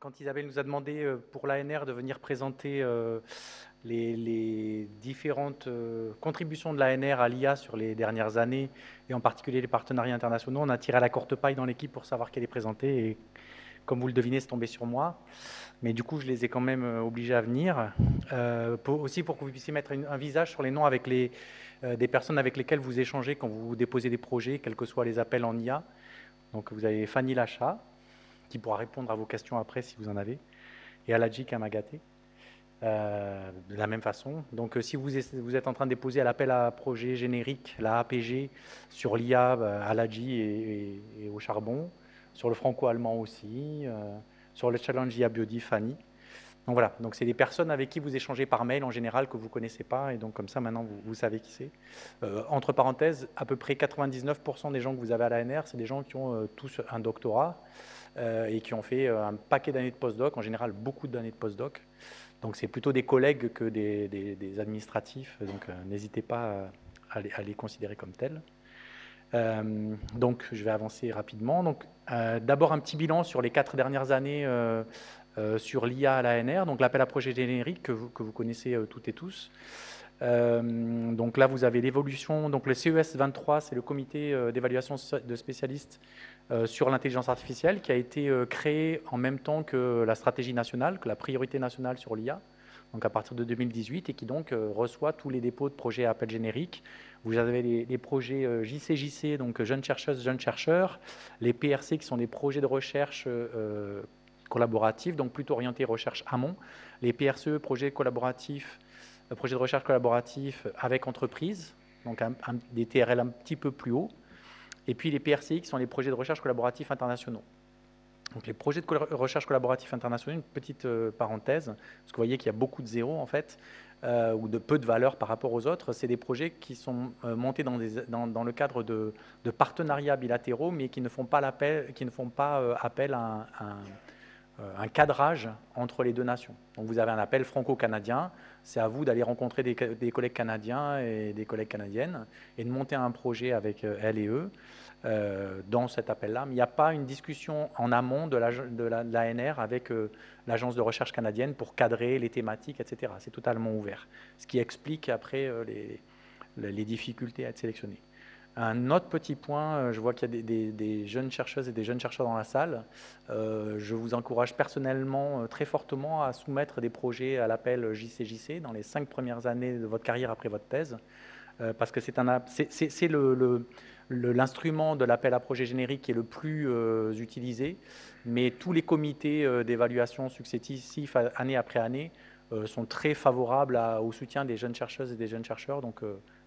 quand Isabelle nous a demandé pour l'ANR de venir présenter les différentes contributions de l'ANR à l'IA sur les dernières années, et en particulier les partenariats internationaux, on a tiré à la courte paille dans l'équipe pour savoir qu'elle est présentée, et comme vous le devinez, c'est tombé sur moi. Mais du coup, je les ai quand même obligés à venir, aussi pour que vous puissiez mettre un visage sur les noms avec des personnes avec lesquelles vous échangez quand vous déposez des projets, quels que soient les appels en IA. Donc vous avez Fanny Lacha, qui pourra répondre à vos questions après si vous en avez, et Aladji Kamagaté, de la même façon. Donc si vous êtes en train de déposer à l'appel à projet générique, la APG, sur l'IA, Aladji et au charbon, sur le franco-allemand aussi, sur le challenge IA Biodi, Fanny. Donc voilà, donc c'est des personnes avec qui vous échangez par mail en général que vous ne connaissez pas, et donc comme ça maintenant vous savez qui c'est. Entre parenthèses, à peu près 99% des gens que vous avez à l'ANR, c'est des gens qui ont tous un doctorat et qui ont fait un paquet d'années de postdoc, en général beaucoup d'années de postdoc. Donc c'est plutôt des collègues que des administratifs, donc n'hésitez pas à les considérer comme tels. Donc je vais avancer rapidement. Donc d'abord un petit bilan sur les 4 dernières années sur l'IA à l'ANR, donc l'appel à projet générique que vous connaissez toutes et tous. Donc là, vous avez l'évolution. Donc le CES 23, c'est le comité d'évaluation de spécialistes sur l'intelligence artificielle qui a été créé en même temps que la stratégie nationale, que la priorité nationale sur l'IA, donc à partir de 2018, et qui donc reçoit tous les dépôts de projets à appel générique. Vous avez les projets JCJC, donc jeunes chercheuses, jeunes chercheurs, les PRC qui sont des projets de recherche collaboratifs, donc plutôt orientés recherche amont, les PRCE, projets collaboratifs, projets de recherche collaboratifs avec entreprises, donc des TRL un petit peu plus haut, et puis les PRCI qui sont les projets de recherche collaboratifs internationaux. Donc les projets de recherche collaboratifs internationaux, une petite parenthèse, parce que vous voyez qu'il y a beaucoup de zéros en fait, ou de peu de valeur par rapport aux autres. C'est des projets qui sont montés dans le cadre de partenariats bilatéraux, mais qui ne font pas appel à un cadrage entre les deux nations. Donc vous avez un appel franco-canadien, c'est à vous d'aller rencontrer des collègues canadiens et des collègues canadiennes et de monter un projet avec elles et eux dans cet appel-là. Mais il n'y a pas une discussion en amont de l'ANR avec l'agence de recherche canadienne pour cadrer les thématiques, etc. C'est totalement ouvert, ce qui explique après les difficultés à être sélectionnés. Un autre petit point, je vois qu'il y a des jeunes chercheuses et des jeunes chercheurs dans la salle. Je vous encourage personnellement très fortement à soumettre des projets à l'appel JCJC dans les 5 premières années de votre carrière après votre thèse, parce que c'est l'instrument de l'appel à projet générique qui est le plus utilisé, mais tous les comités d'évaluation successifs année après année sont très favorables au soutien des jeunes chercheuses et des jeunes chercheurs, donc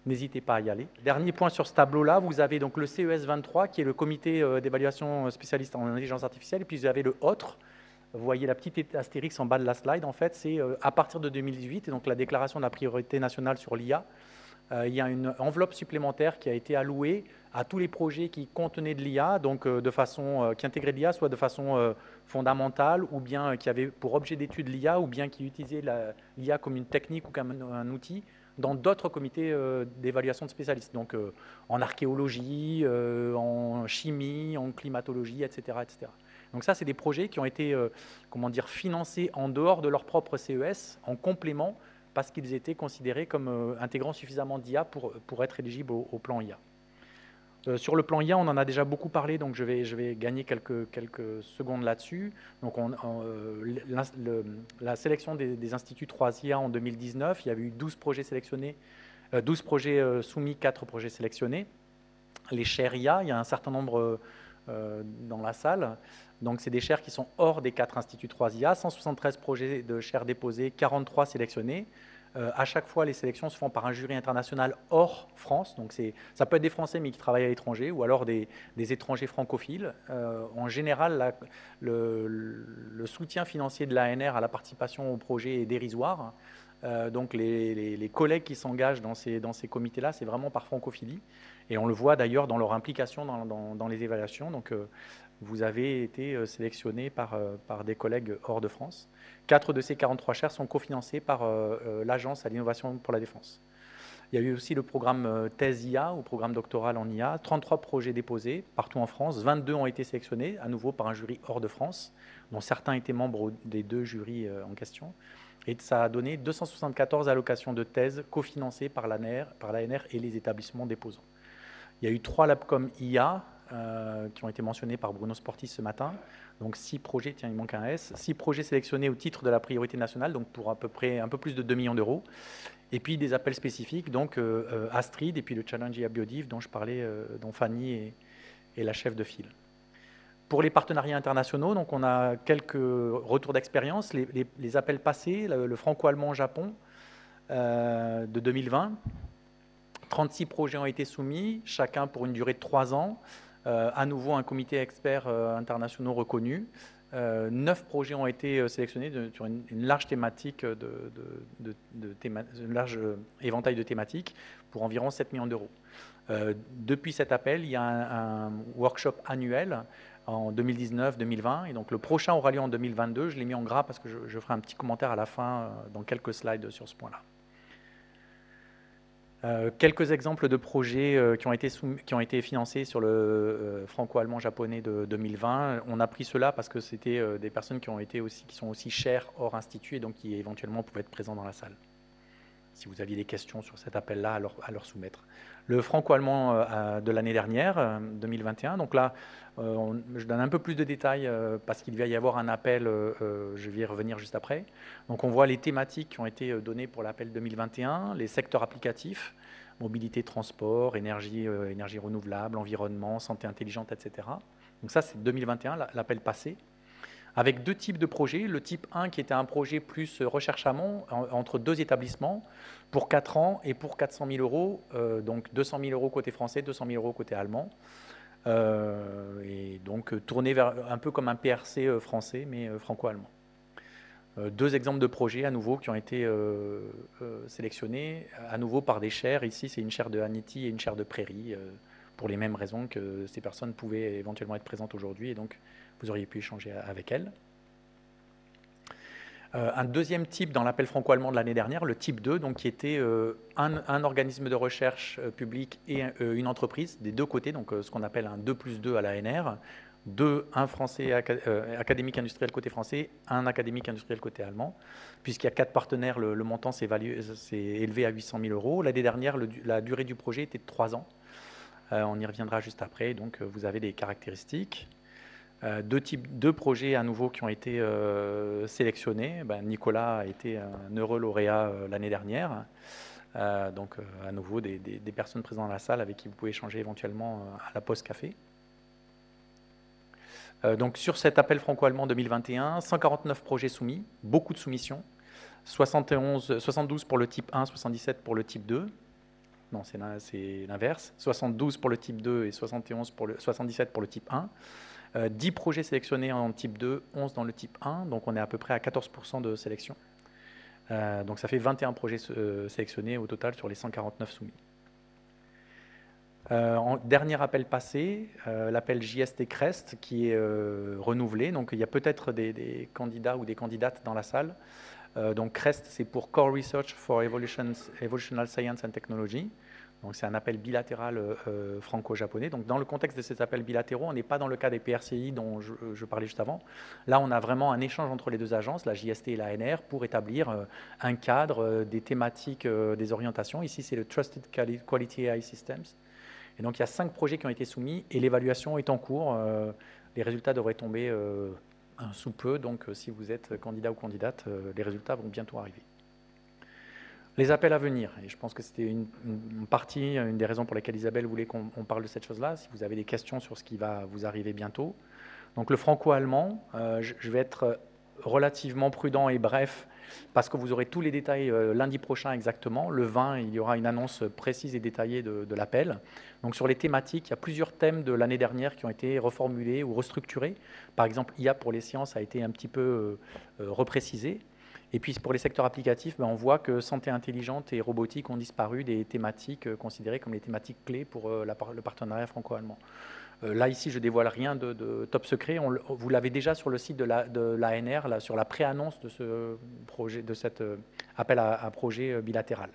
n'hésitez pas à y aller. Dernier point sur ce tableau-là, vous avez donc le CES 23 qui est le comité d'évaluation spécialiste en intelligence artificielle, et puis vous avez le autre. Vous voyez la petite astérix en bas de la slide, en fait, c'est à partir de 2018, et donc la déclaration de la priorité nationale sur l'IA. Il y a une enveloppe supplémentaire qui a été allouée à tous les projets qui contenaient de l'IA, donc qui intégraient de l'IA, soit de façon fondamentale, ou bien qui avaient pour objet d'étude l'IA, ou bien qui utilisaient l'IA comme une technique ou comme un outil dans d'autres comités d'évaluation de spécialistes, donc en archéologie, en chimie, en climatologie, etc., etc. Donc ça, c'est des projets qui ont été financés en dehors de leur propre CES, en complément, parce qu'ils étaient considérés comme intégrant suffisamment d'IA pour être éligibles au plan IA. Sur le plan IA, on en a déjà beaucoup parlé, donc je vais gagner quelques secondes là-dessus. Donc la sélection des instituts 3IA en 2019, il y avait eu 12 projets sélectionnés, 12 projets soumis, 4 projets sélectionnés. Les chaires IA, il y a un certain nombre dans la salle. Donc c'est des chaires qui sont hors des 4 instituts 3IA, 173 projets de chaires déposés, 43 sélectionnés. À chaque fois, les sélections se font par un jury international hors France. Donc ça peut être des Français mais qui travaillent à l'étranger, ou alors des étrangers francophiles. En général, le soutien financier de l'ANR à la participation au projet est dérisoire. Donc les collègues qui s'engagent dans ces comités-là, c'est vraiment par francophilie. Et on le voit d'ailleurs dans leur implication dans les évaluations. Donc vous avez été sélectionné par des collègues hors de France. 4 de ces 43 chaires sont cofinancées par l'Agence à l'innovation pour la défense. Il y a eu aussi le programme thèse IA ou programme doctoral en IA, 33 projets déposés partout en France, 22 ont été sélectionnés, à nouveau par un jury hors de France, dont certains étaient membres des 2 jurys en question. Et ça a donné 274 allocations de thèse cofinancées par l'ANR et les établissements déposants. Il y a eu 3 Labcom IA qui ont été mentionnés par Bruno Sportis ce matin. Donc 6 projets, tiens il manque un S, 6 projets sélectionnés au titre de la priorité nationale, donc pour à peu près un peu plus de 2 millions d'euros. Et puis des appels spécifiques, donc Astrid et puis le Challenge IA Biodiv dont je parlais, dont Fanny est la chef de file. Pour les partenariats internationaux, donc on a quelques retours d'expérience, les appels passés, le franco-allemand Japon de 2020. 36 projets ont été soumis, chacun pour une durée de 3 ans. À nouveau, un comité experts internationaux reconnu. 9 projets ont été sélectionnés sur une large thématique, un large éventail de thématiques pour environ 7 millions d'euros. Depuis cet appel, il y a un workshop annuel en 2019-2020 et donc le prochain aura lieu en 2022. Je l'ai mis en gras parce que je ferai un petit commentaire à la fin dans quelques slides sur ce point-là. Quelques exemples de projets qui ont été financés sur le franco-allemand-japonais de 2020. On a pris cela parce que c'était des personnes qui sont aussi chères hors institut et donc qui éventuellement pouvaient être présents dans la salle. Si vous aviez des questions sur cet appel-là, à leur soumettre. Le franco-allemand de l'année dernière, 2021, donc là, je donne un peu plus de détails parce qu'il va y avoir un appel, je vais y revenir juste après. Donc on voit les thématiques qui ont été données pour l'appel 2021, les secteurs applicatifs, mobilité, transport, énergie renouvelable, environnement, santé intelligente, etc. Donc ça, c'est 2021, l'appel passé. Avec 2 types de projets. Le type 1 qui était un projet plus recherche amont entre 2 établissements pour 4 ans et pour 400 000 euros, donc 200 000 euros côté français, 200 000 euros côté allemand. Et donc tourné vers un peu comme un PRC français mais franco-allemand. 2 exemples de projets à nouveau qui ont été sélectionnés à nouveau par des chaires. Ici c'est une chaire de Haniti et une chaire de Prairie pour les mêmes raisons que ces personnes pouvaient éventuellement être présentes aujourd'hui et donc vous auriez pu échanger avec elles. Un deuxième type dans l'appel franco-allemand de l'année dernière, le type 2, donc qui était un organisme de recherche public et une entreprise des 2 côtés, donc ce qu'on appelle un 2+2 à l'ANR, un français académique industriel côté français, un académique industriel côté allemand. Puisqu'il y a 4 partenaires, le montant s'est élevé à 800 000 euros. L'année dernière, la durée du projet était de 3 ans. On y reviendra juste après, donc vous avez des caractéristiques. 2 projets à nouveau qui ont été sélectionnés. Nicolas a été un heureux lauréat l'année dernière. Donc à nouveau des personnes présentes dans la salle avec qui vous pouvez échanger éventuellement à la pause café. Donc sur cet appel franco-allemand 2021, 149 projets soumis, beaucoup de soumissions, 72 pour le type 1, 77 pour le type 2. Non, c'est l'inverse. 72 pour le type 2 et 77 pour le type 1. 10 projets sélectionnés en type 2, 11 dans le type 1, donc on est à peu près à 14% de sélection. Donc ça fait 21 projets sélectionnés au total sur les 149 soumis. Dernier appel passé, l'appel JST CREST qui est renouvelé, donc il y a peut-être des candidats ou des candidates dans la salle. Donc CREST c'est pour Core Research for Evolutional Science and Technology. Donc c'est un appel bilatéral franco-japonais. Donc dans le contexte de ces appels bilatéraux, on n'est pas dans le cas des PRCI dont je parlais juste avant. Là, on a vraiment un échange entre les 2 agences, la JST et l'ANR, pour établir un cadre, des thématiques, des orientations. Ici, c'est le Trusted Quality AI Systems. Et donc il y a 5 projets qui ont été soumis et l'évaluation est en cours. Les résultats devraient tomber sous peu. Donc si vous êtes candidat ou candidate, les résultats vont bientôt arriver. Les appels à venir, et je pense que c'était une des raisons pour lesquelles Isabelle voulait qu'on parle de cette chose-là, si vous avez des questions sur ce qui va vous arriver bientôt. Donc le franco-allemand, je vais être relativement prudent et bref, parce que vous aurez tous les détails lundi prochain exactement. Le 20, il y aura une annonce précise et détaillée de l'appel. Donc sur les thématiques, il y a plusieurs thèmes de l'année dernière qui ont été reformulés ou restructurés. Par exemple, IA pour les sciences a été un petit peu reprécisé. Et puis pour les secteurs applicatifs, on voit que santé intelligente et robotique ont disparu des thématiques considérées comme les thématiques clés pour le partenariat franco-allemand. Là, ici, je ne dévoile rien de top secret. Vous l'avez déjà sur le site de l'ANR, sur la pré-annonce de ce projet, de cet appel à projet bilatéral.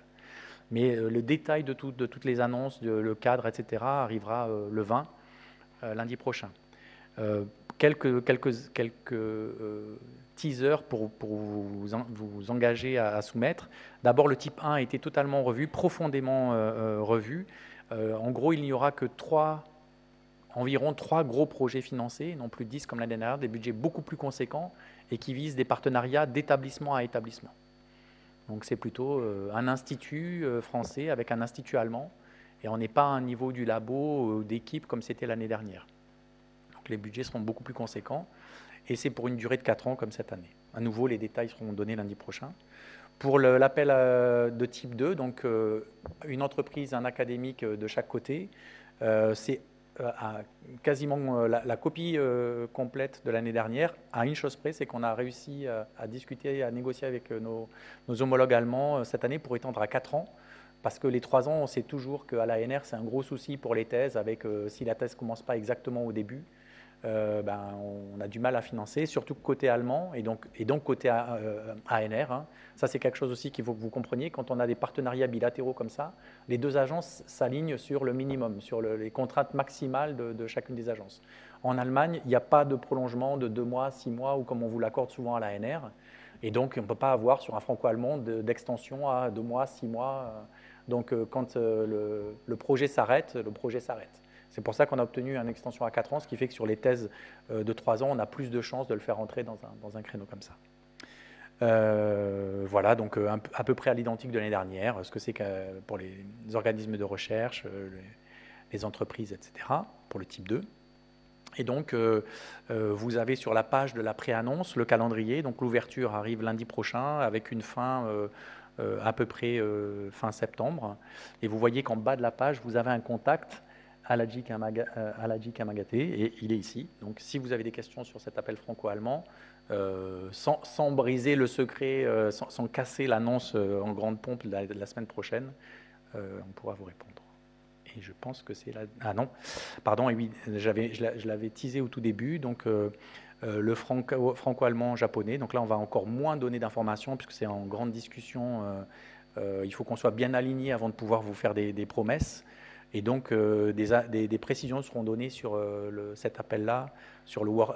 Mais le détail de toutes les annonces, le cadre, etc., arrivera le 20, lundi prochain. Quelques teasers pour vous engager à soumettre. D'abord, le type 1 a été totalement revu, profondément revu. En gros, il n'y aura que environ 3 gros projets financés, non plus 10 comme l'année dernière, des budgets beaucoup plus conséquents et qui visent des partenariats d'établissement à établissement. Donc c'est plutôt un institut français avec un institut allemand, et on n'est pas à un niveau du labo ou d'équipe comme c'était l'année dernière. Donc les budgets seront beaucoup plus conséquents, et c'est pour une durée de 4 ans comme cette année. À nouveau, les détails seront donnés lundi prochain. Pour l'appel de type 2, donc une entreprise, un académique de chaque côté, c'est quasiment la copie complète de l'année dernière, à une chose près, c'est qu'on a réussi à discuter, à négocier avec nos homologues allemands cette année pour étendre à 4 ans, parce que les 3 ans, on sait toujours qu'à l'ANR, c'est un gros souci pour les thèses, avec si la thèse ne commence pas exactement au début, on a du mal à financer, surtout côté allemand et donc côté ANR. Hein. Ça, c'est quelque chose aussi qu'il faut que vous compreniez. Quand on a des partenariats bilatéraux comme ça, les deux agences s'alignent sur le minimum, sur les contraintes maximales de chacune des agences. En Allemagne, il n'y a pas de prolongement de 2 mois, 6 mois, ou comme on vous l'accorde souvent à l'ANR. Et donc, on ne peut pas avoir sur un franco-allemand d'extension à 2 mois, 6 mois. Donc, quand le projet s'arrête, le projet s'arrête. C'est pour ça qu'on a obtenu une extension à 4 ans, ce qui fait que sur les thèses de 3 ans, on a plus de chances de le faire entrer dans un créneau comme ça. Voilà, donc à peu près à l'identique de l'année dernière, ce que c'est pour les organismes de recherche, les entreprises, etc., pour le type 2. Et donc, vous avez sur la page de la pré-annonce le calendrier. Donc, l'ouverture arrive lundi prochain avec une fin à peu près fin septembre. Et vous voyez qu'en bas de la page, vous avez un contact Aladji Kamagaté, et il est ici. Donc, si vous avez des questions sur cet appel franco-allemand, sans briser le secret, sans casser l'annonce en grande pompe de la semaine prochaine, on pourra vous répondre. Et je pense que c'est là. Ah non, pardon, et oui, je l'avais teasé au tout début. Donc, le franco-allemand japonais. Donc là, on va encore moins donner d'informations puisque c'est en grande discussion. Il faut qu'on soit bien aligné avant de pouvoir vous faire des promesses. Et donc, des précisions seront données sur cet appel-là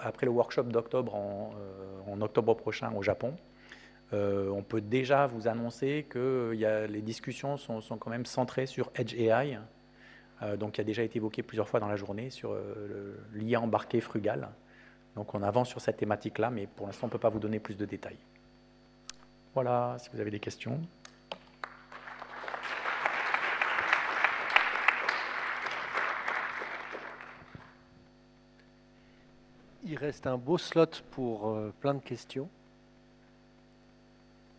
après le workshop d'octobre, en octobre prochain au Japon. On peut déjà vous annoncer que les discussions sont quand même centrées sur Edge AI, donc qui a déjà été évoqué plusieurs fois dans la journée, sur l'IA embarqué frugal. Donc on avance sur cette thématique-là, mais pour l'instant, on ne peut pas vous donner plus de détails. Voilà, si vous avez des questions. Il reste un beau slot pour plein de questions.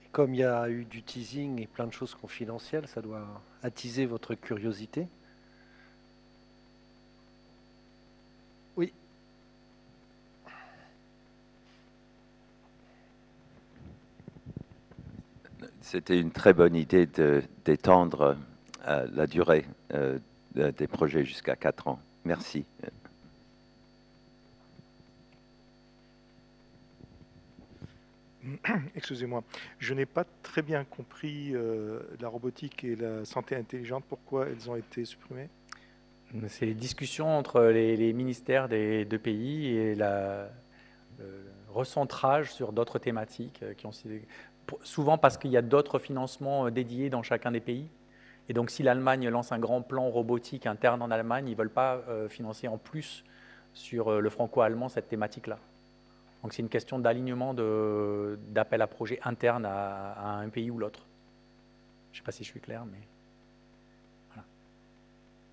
Et comme il y a eu du teasing et plein de choses confidentielles, ça doit attiser votre curiosité. Oui. C'était une très bonne idée d'étendre la durée des projets jusqu'à 4 ans. Merci. Excusez-moi, je n'ai pas très bien compris la robotique et la santé intelligente, pourquoi elles ont été supprimées? C'est les discussions entre les ministères des deux pays et le recentrage sur d'autres thématiques souvent parce qu'il y a d'autres financements dédiés dans chacun des pays. Et donc si l'Allemagne lance un grand plan robotique interne en Allemagne, ils ne veulent pas financer en plus sur le franco-allemand cette thématique-là. Donc c'est une question d'alignement d'appel à projet interne à un pays ou l'autre. Je ne sais pas si je suis clair, mais voilà.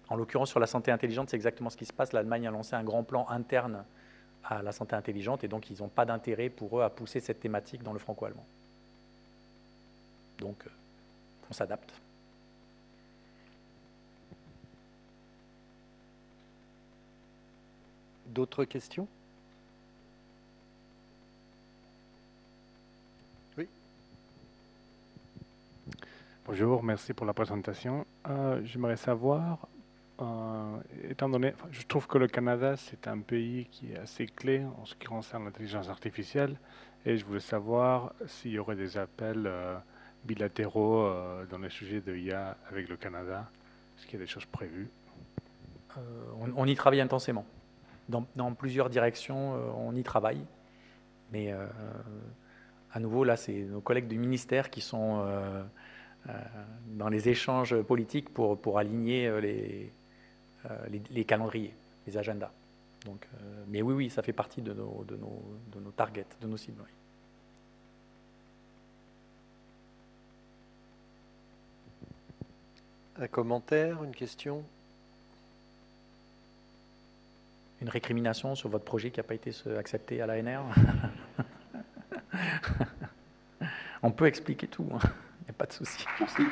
En l'occurrence, sur la santé intelligente, c'est exactement ce qui se passe. L'Allemagne a lancé un grand plan interne à la santé intelligente et donc ils n'ont pas d'intérêt pour eux à pousser cette thématique dans le franco-allemand. Donc on s'adapte. D'autres questions? Oui. Bonjour, merci pour la présentation. J'aimerais savoir, étant donné, je trouve que le Canada, c'est un pays qui est assez clé en ce qui concerne l'intelligence artificielle, et je voulais savoir s'il y aurait des appels bilatéraux dans les sujets de IA avec le Canada? Est-ce qu'il y a des choses prévues? On y travaille intensément. Dans plusieurs directions, on y travaille. Mais à nouveau, là, c'est nos collègues du ministère qui sont dans les échanges politiques pour aligner les calendriers, les agendas. Donc, mais oui, ça fait partie de nos targets, de nos cibles. Oui. Un commentaire, une question? Une récrimination sur votre projet qui n'a pas été accepté à l'ANR? On peut expliquer tout, il n'y a pas de souci. Merci.